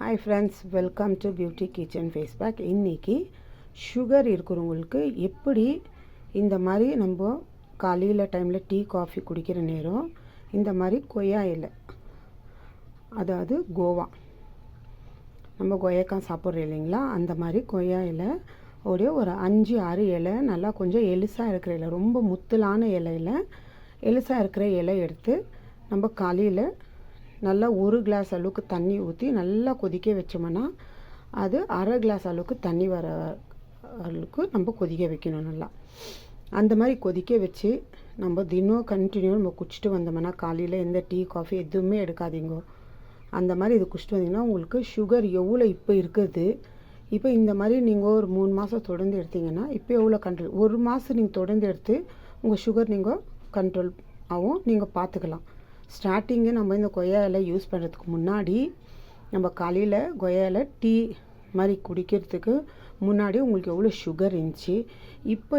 Hi friends, welcome to beauty kitchen face pack. இன்றைக்கி sugar இருக்கிறவங்களுக்கு எப்படி இந்த மாதிரி நம்ம காலையில் டைமில் டீ காஃபி குடிக்கிற நேரம் இந்த மாதிரி கொய்யா இலை, அதாவது கோவா, நம்ம கொய்யாக்காய் சாப்பிட்றோம் இல்லைங்களா, அந்த மாதிரி கொய்யா இலை ஒரு 5-6 இலை நல்லா கொஞ்சம் எலுசாக இருக்கிற இலை, ரொம்ப முத்தலான இலையில் எலுசாக இருக்கிற இலை எடுத்து நம்ம காலையில் நல்லா 1 கிளாஸ் அளவுக்கு தண்ணி ஊற்றி நல்லா கொதிக்க வச்சோம்னா அது 1/2 கிளாஸ் அளவுக்கு தண்ணி வர அளவுக்கு நம்ம கொதிக்க வைக்கணும். நல்லா அந்த மாதிரி கொதிக்க வச்சு நம்ம தினம் கண்டினியூ நம்ம குடிச்சிட்டு வந்தோம்னா காலையில் எந்த டீ காஃபி எதுவுமே எடுக்காதீங்க. அந்த மாதிரி இது குடிச்சிட்டு வந்தீங்கன்னா உங்களுக்கு சுகர் எவ்வளோ இப்போ இருக்குது, இப்போ இந்த மாதிரி நீங்கள் ஒரு 3 மாதம் தொடர்ந்து எடுத்தீங்கன்னா இப்போ எவ்வளோ கண்ட்ரோல், 1 மாதம் நீங்கள் தொடர்ந்து எடுத்து உங்கள் சுகர் நீங்கள் கண்ட்ரோல் ஆகும், நீங்கள் பார்த்துக்கலாம். ஸ்டார்டிங்கு நம்ம இந்த கொய்யா இலை யூஸ் பண்ணுறதுக்கு முன்னாடி நம்ம காலையில் கொய்யா இலை டீ மாதிரி குடிக்கிறதுக்கு முன்னாடி உங்களுக்கு எவ்வளோ சுகர் இருந்துச்சு, இப்போ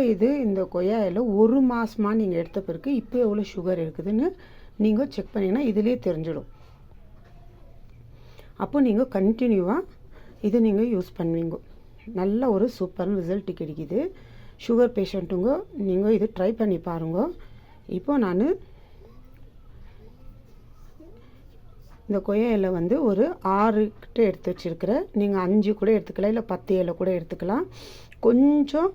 இந்த கொய்யா இலை 1 மாதமாக நீங்கள் எடுத்த பிறகு இப்போ எவ்வளோ சுகர் இருக்குதுன்னு நீங்கள் செக் பண்ணிங்கன்னா இதிலே தெரிஞ்சிடும். அப்போ நீங்கள் கண்டினியூவாக இது நீங்கள் யூஸ் பண்ணுவீங்க, நல்ல ஒரு சூப்பரான ரிசல்ட் கிடைக்குது. சுகர் பேஷண்ட்டுங்க நீங்கள் இது ட்ரை பண்ணி பாருங்க. இப்போ நான் இந்த கொய்யா இலை ஒரு 6 கிட்ட எடுத்து வச்சுருக்கிறேன். நீங்கள் 5 கூட எடுத்துக்கலாம், இல்லை 10 இலை கூட எடுத்துக்கலாம். கொஞ்சம்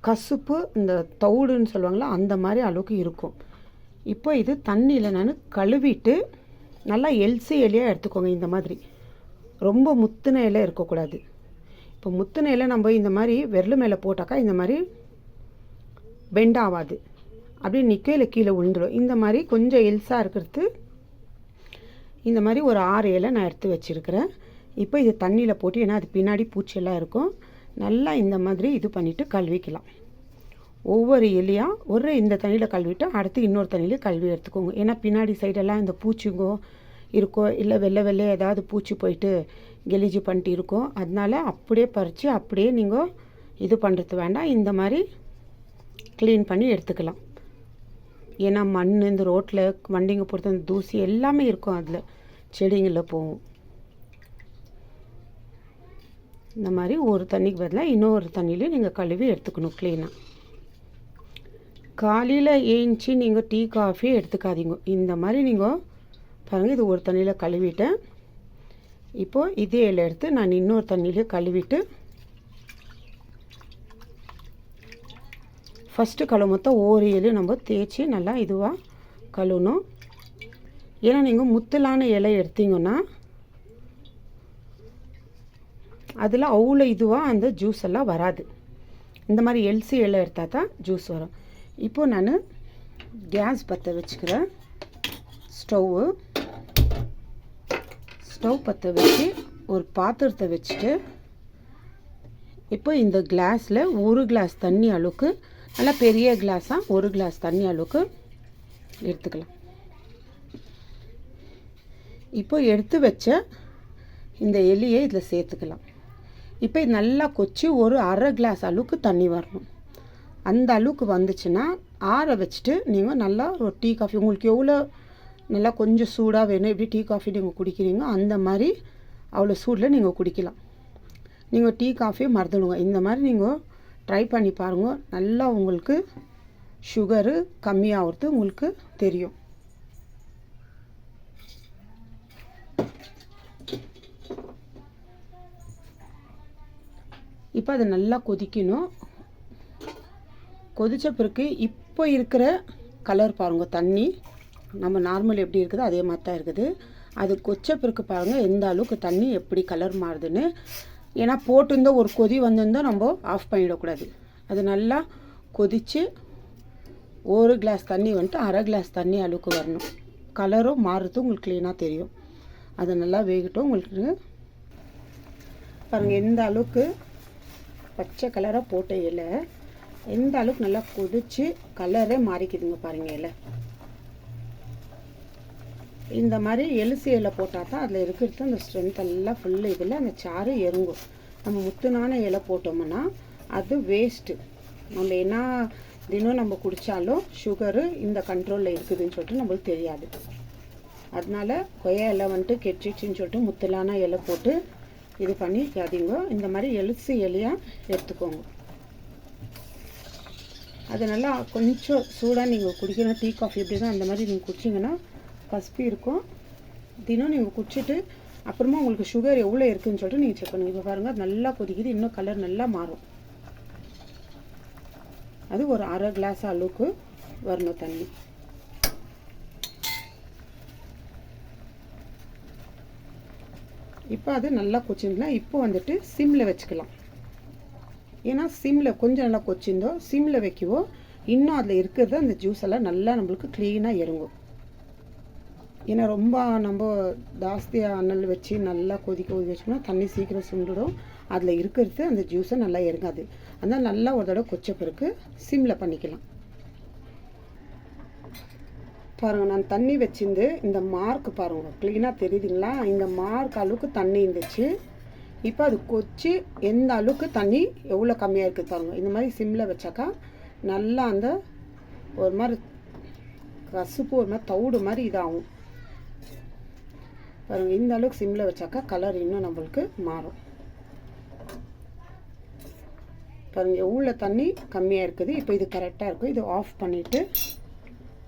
கசுப்பு, இந்த தவுடுன்னு சொல்லுவாங்களா, அந்த மாதிரி அளவுக்கு இருக்கும். இப்போ இது தண்ணியில் நான் கழுவிட்டு நல்லா எல்சி இலையாக எடுத்துக்கோங்க. இந்த மாதிரி ரொம்ப முத்தின இலை இருக்கக்கூடாது. இப்போ முத்தின இலை நம்ம இந்த மாதிரி விரல் மேலே போட்டாக்கா இந்த மாதிரி பெண்ட் ஆகாது, அப்படியே நிற்க இல்லை கீழே விழுந்துடும். இந்த மாதிரி கொஞ்சம் எல்ஸாக இருக்கிறது இந்த மாதிரி ஒரு 6 இலை நான் எடுத்து வச்சுருக்கிறேன். இப்போ இது தண்ணியில் போட்டு, ஏன்னா அது பின்னாடி பூச்சியெல்லாம் இருக்கும், நல்லா இந்த மாதிரி இது பண்ணிவிட்டு கழுவிக்கலாம். ஒவ்வொரு இலையாக இந்த தண்ணியில் கழுவிட்டு அடுத்து இன்னொரு தண்ணியில் கழுவி எடுத்துக்கோங்க. ஏன்னா பின்னாடி சைடெல்லாம் இந்த பூச்சிங்கோ இருக்கோ, இல்லை வெள்ளை ஏதாவது பூச்சி போயிட்டு கெலிஜி பண்ணிட்டு இருக்கோம். அதனால் அப்படியே பறித்து அப்படியே நீங்கள் இது பண்ணுறது வேண்டாம், இந்த மாதிரி க்ளீன் பண்ணி எடுத்துக்கலாம். ஏன்னா மண், இந்த ரோட்டில் வண்டிங்க பொறுத்த அந்த தூசி எல்லாமே இருக்கும், அதில் செடிங்களில் போகும். இந்த மாதிரி ஒரு தண்ணிக்கு பதிலாக இன்னொரு தண்ணியிலையும் நீங்கள் கழுவி எடுத்துக்கணும் க்ளீனாக. காலையில் ஏஞ்சி நீங்கள் டீ காஃபி எடுத்துக்காதீங்க. இந்த மாதிரி நீங்கள் பாருங்கள், இது ஒரு தண்ணியில் கழுவிட்டேன். இப்போது இதே இலை எடுத்து நான் இன்னொரு தண்ணியிலே கழுவிட்டு ஃபஸ்ட்டு கழுவு மொத்தம் ஒவ்வொரு இலையும் நம்ம தேய்ச்சி நல்லா இதுவாக கழுவணும். ஏன்னா நீங்கள் முத்தலான இலை எடுத்தீங்கன்னா அதில் அவ்வளோ இதுவாக அந்த ஜூஸ் எல்லாம் வராது. இந்த மாதிரி எல்சி இலை எடுத்தால் தான் ஜூஸ் வரும். இப்போது நான் கேஸ் பற்ற வச்சுக்கிறேன். ஸ்டவ் பற்ற வச்சு ஒரு பாத்திரத்தை வச்சுட்டு இப்போ இந்த கிளாஸில் 1 கிளாஸ் தண்ணி அளவுக்கு, நல்லா பெரிய கிளாஸாக 1 கிளாஸ் தண்ணி அளவுக்கு எடுத்துக்கலாம். இப்போ எடுத்து வச்ச இந்த எலியை இதில் சேர்த்துக்கலாம். இப்போ இது நல்லா கொச்சி ஒரு 1/2 கிளாஸ் அளவுக்கு தண்ணி வரணும். அந்த அளவுக்கு வந்துச்சுன்னா ஆற வச்சுட்டு நீங்கள் நல்லா ஒரு டீ காஃபி, உங்களுக்கு எவ்வளோ நல்லா கொஞ்சம் சூடாக வேணும், எப்படி டீ காஃபி நீங்கள் குடிக்கிறீங்க அந்த மாதிரி அவ்வளோ சூடில் நீங்கள் குடிக்கலாம். நீங்கள் டீ காஃபியை மறந்துடுங்க. இந்த மாதிரி நீங்கள் ட்ரை பண்ணி பாருங்கள், நல்லா உங்களுக்கு சுகரு கம்மியாகிறது உங்களுக்கு தெரியும். இப்போ அது நல்லா கொதிக்கணும். கொதித்த பிறகு இப்போ இருக்கிற கலர் பாருங்கள், தண்ணி நம்ம நார்மல் எப்படி இருக்குதோ அதே மாதிரி தான் இருக்குது. அது கொச்ச பிறகு பாருங்கள் எந்த அளவுக்கு தண்ணி எப்படி கலர் மாறுதுன்னு. ஏன்னா போட்டிருந்தால் ஒரு கொதி வந்திருந்தால் நம்ம ஆஃப் பண்ணிடக்கூடாது. அது நல்லா கொதித்து 1 கிளாஸ் தண்ணி 1/2 கிளாஸ் தண்ணி அளவுக்கு வரணும். கலரும் மாறுறது உங்களுக்கு க்ளீனாக தெரியும். அது நல்லா வேகட்டும். உங்களுக்கு பாருங்கள் எந்த அளவுக்கு பச்சை கலராக போட்ட இலை எந்த அளவுக்கு நல்லா கொதித்து கலரே மாறிக்குதுங்க பாருங்கள். இலை இந்த மாதிரி எலுசி இலை போட்டால் தான் அதில் இருக்கிறது அந்த ஸ்ட்ரென்த் எல்லாம் ஃபுல்லு இதில் அந்த சாறு இறங்கும். நம்ம முத்துனான இலை போட்டோம்னா அது வேஸ்ட்டு. நம்ம என்ன தினம் நம்ம குடித்தாலும் சுகரு இந்த கண்ட்ரோலில் இருக்குதுன்னு சொல்லிட்டு நம்மளுக்கு தெரியாது. அதனால் கொய்யா இலை கெட்டுச்சின்னு சொல்லிட்டு முத்தலான இலை போட்டு இது பண்ணிக்காதீங்க. இந்த மாதிரி எலுசு இலையாக எடுத்துக்கோங்க. அது நல்லா கொஞ்சம் சூடாக நீங்கள் குடிக்கணும். டீ காஃபி எப்படி தான் அந்த மாதிரி நீங்கள் குடிச்சிங்கன்னா பசுப்பி இருக்கும். தினம் நீங்கள் குடிச்சிட்டு அப்புறமா உங்களுக்கு சுகர் எவ்வளோ இருக்குதுன்னு சொல்லிட்டு நீங்கள் செக் பண்ணுங்கள். இப்போ பாருங்கள் நல்லா கொதிக்குது, இன்னும் கலர் நல்லா மாறும். அது ஒரு அரை கிளாஸ் அளவுக்கு வரணும் தண்ணி. இப்போ அது நல்லா கொச்சிக்கலாம். இப்போ வந்துட்டு சிம்மில் வச்சுக்கலாம். ஏன்னா சிம்மில் கொஞ்சம் நல்லா கொச்சிருந்தோ சிம்மில் வைக்கவோ இன்னும் அதில் இருக்கிறது அந்த ஜூஸ் எல்லாம் நல்லா நம்மளுக்கு க்ளீனாக இறங்கும். ஏன்னா ரொம்ப நம்ம ஜாஸ்தியாக அனல் வச்சு நல்லா கொதிக்க வச்சோம்னா தண்ணி சீக்கிரம் சுண்டுடும். அதில் இருக்கிறது அந்த ஜூஸை நல்லா இறங்காது. அதனால் நல்லா ஒரு தடவை கொச்ச பிறகு சிம்மில் பண்ணிக்கலாம். பாருங்கள், நான் தண்ணி வச்சிருந்து இந்த மார்க் பாருங்கள் க்ளீனாக தெரியுதுங்களா? இந்த மார்க் அளவுக்கு தண்ணி இருந்துச்சு. இப்போ அது கொச்சி எந்த அளவுக்கு தண்ணி எவ்வளோ கம்மியாக இருக்குது பாருங்கள். இந்த மாதிரி சிம்மில் வச்சாக்கா நல்லா அந்த ஒரு மாதிரி கசுப்பு ஒரு மாதிரி தவிடு மாதிரி இதாகும் பாருங்கள். இந்த அளவுக்கு சிம்மில் வச்சாக்கா கலர் இன்னும் நம்மளுக்கு மாறும். பாருங்கள் எவ்வளோ தண்ணி கம்மியாக இருக்குது. இப்போ இது கரெக்டாக இருக்கும். இது ஆஃப் பண்ணிவிட்டு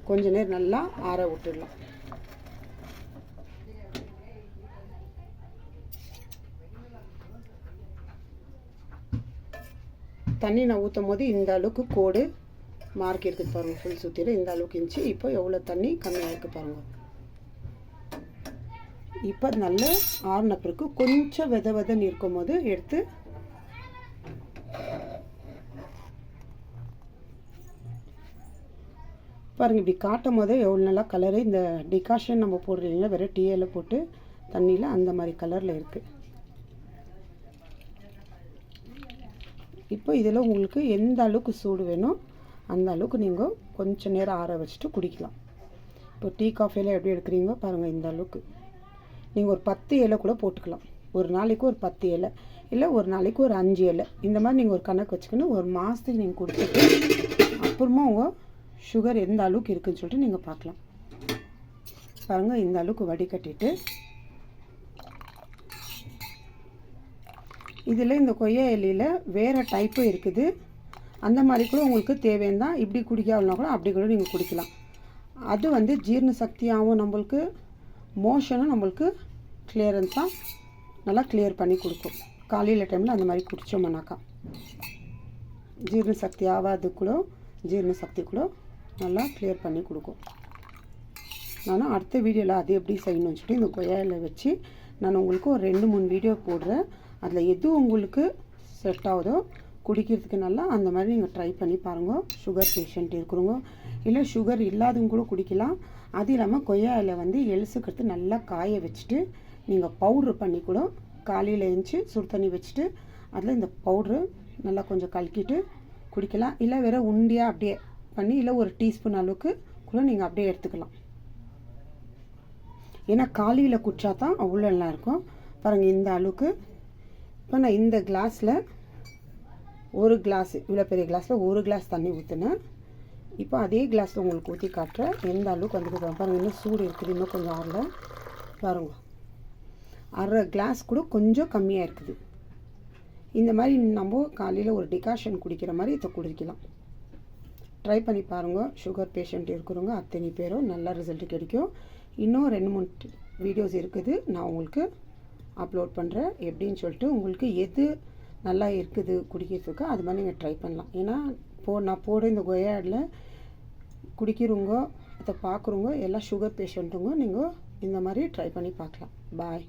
கொஞ்ச நேரம் நல்லா ஆற விட்டுடலாம். தண்ணி நான் ஊற்றும் போது இந்த அளவுக்கு கோடு மார்க் இருக்குது பாருங்கள். ஃபுல் சுற்றிடும் இந்த அளவுக்கு இருந்துச்சு. இப்போ எவ்வளோ தண்ணி கம்மியாக இருக்குது பாருங்கள். இப்போ நல்ல ஆறின பிறகு கொஞ்சம் வெதன்னு இருக்கும் போது எடுத்து பாருங்கள். இப்படி காட்டும் போதே எவ்வளோ நல்லா கலரு. இந்த டிகாஷன் நம்ம போடுறீங்களா வெறும் டீயில் போட்டு தண்ணியில் அந்த மாதிரி கலரில் இருக்குது. இப்போ இதில் உங்களுக்கு எந்த அளவுக்கு சூடு வேணும் அந்த அளவுக்கு நீங்கள் கொஞ்சம் நேரம் ஆற வச்சுட்டு குடிக்கலாம். இப்போ டீ காஃபியில் எப்படி எடுக்கிறீங்க பாருங்கள். இந்த அளவுக்கு நீங்கள் ஒரு 10 இலை கூட போட்டுக்கலாம். ஒரு நாளைக்கு ஒரு 10 இலை இல்லை ஒரு நாளைக்கு ஒரு 5 இலை இந்த மாதிரி நீங்கள் ஒரு கணக்கு வச்சுக்கணும். ஒரு மாதத்துக்கு நீங்கள் குடிச்சிட்டு அப்புறமா உங்கள் சுகர் எந்த அளவுக்கு இருக்குதுன்னு சொல்லிட்டு நீங்கள் பார்க்கலாம். பாருங்கள் இந்த அளவுக்கு வடிகட்டிட்டு இதில் இந்த கொய்யா இலையில் வேறு டைப்பும் இருக்குது. அந்த மாதிரி கூட உங்களுக்கு தேவைன்னு தான் இப்படி குடிக்காதுனா கூட அப்படி கூட நீங்கள் குடிக்கலாம். அது வந்து ஜீரண சக்தியாகவும் நம்மளுக்கு மோஷனும் நம்மளுக்கு கிளியரன்ஸாக நல்லா கிளியர் பண்ணி கொடுக்கும். காலையில் டைமில் அந்த மாதிரி குடித்தோம்னாக்கா ஜீரண சக்தி ஆகாது கூட ஜீரண சக்தி கூட நல்லா கிளியர் பண்ணி கொடுக்கும். நான் அடுத்த வீடியோவில் அது எப்படி செய்யணும்னு சொல்லிட்டு இந்த கொய்யாவில் வச்சு நான் உங்களுக்கு ஒரு 2-3 வீடியோ போடுறேன். அதில் எது உங்களுக்கு செட் ஆகுதோ குடிக்கிறதுக்கு நல்லா அந்த மாதிரி நீங்கள் ட்ரை பண்ணி பாருங்கள். சுகர் பேஷண்ட் இருக்கிறவங்க இல்லை சுகர் இல்லாதவங்க கூட குடிக்கலாம். அது இல்லாமல் கொய்யாவில் வந்து எலுசுக்கிறது நல்லா காய வச்சுட்டு நீங்கள் பவுட்ரு பண்ணி கூட காலையில் எழுந்துச்சி சுடு தண்ணி வச்சுட்டு அதில் இந்த பவுட்ரு நல்லா கொஞ்சம் கலக்கிட்டு குடிக்கலாம். இல்லை வேறு உண்டியாக அப்படியே பண்ணி இல்லை ஒரு டீஸ்பூன் அளவுக்கு கூட நீங்கள் அப்படியே எடுத்துக்கலாம். ஏன்னா காலையில் குடிச்சா தான் அவ்வளோ நல்லா இருக்கும். பாருங்கள் இந்த அளவுக்கு. இப்போ நான் இந்த கிளாஸில் ஒரு கிளாஸ் இவ்வளோ பெரிய கிளாஸில் ஒரு கிளாஸ் தண்ணி ஊற்றினேன். இப்போ அதே கிளாஸில் உங்களுக்கு ஊற்றி காட்டுறேன் எந்த அளவுக்கு வந்துட்டு பாருங்கள். இன்னும் சூடு இருக்குது, இன்னும் கொஞ்சம் ஆறல பாருங்கள். அரை கிளாஸ் கூட கொஞ்சம் கம்மியாக இருக்குது. இந்த மாதிரி நம்ம காலையில் ஒரு டிகாஷன் குடிக்கிற மாதிரி இதை குடிக்கலாம். ட்ரை பண்ணி பாருங்கள். சுகர் பேஷண்ட் இருக்கிறவங்க அத்தனை பேரும் நல்ல ரிசல்ட் கிடைக்கும். இன்னும் 2-3 வீடியோஸ் இருக்குது நான் உங்களுக்கு அப்லோட் பண்ணுறேன். எப்படின்னு சொல்லிட்டு உங்களுக்கு எது நல்லா இருக்குது குடிக்கிறதுக்கு அது மாதிரி நீங்கள் ட்ரை பண்ணலாம். ஏன்னா நான் போடுற இந்த கொய்யாடில் குடிக்கிறவங்க அதை பார்க்குறவங்க எல்லாம் சுகர் பேஷண்ட்டுங்க நீங்கள் இந்த மாதிரி ட்ரை பண்ணி பார்க்கலாம். பாய்.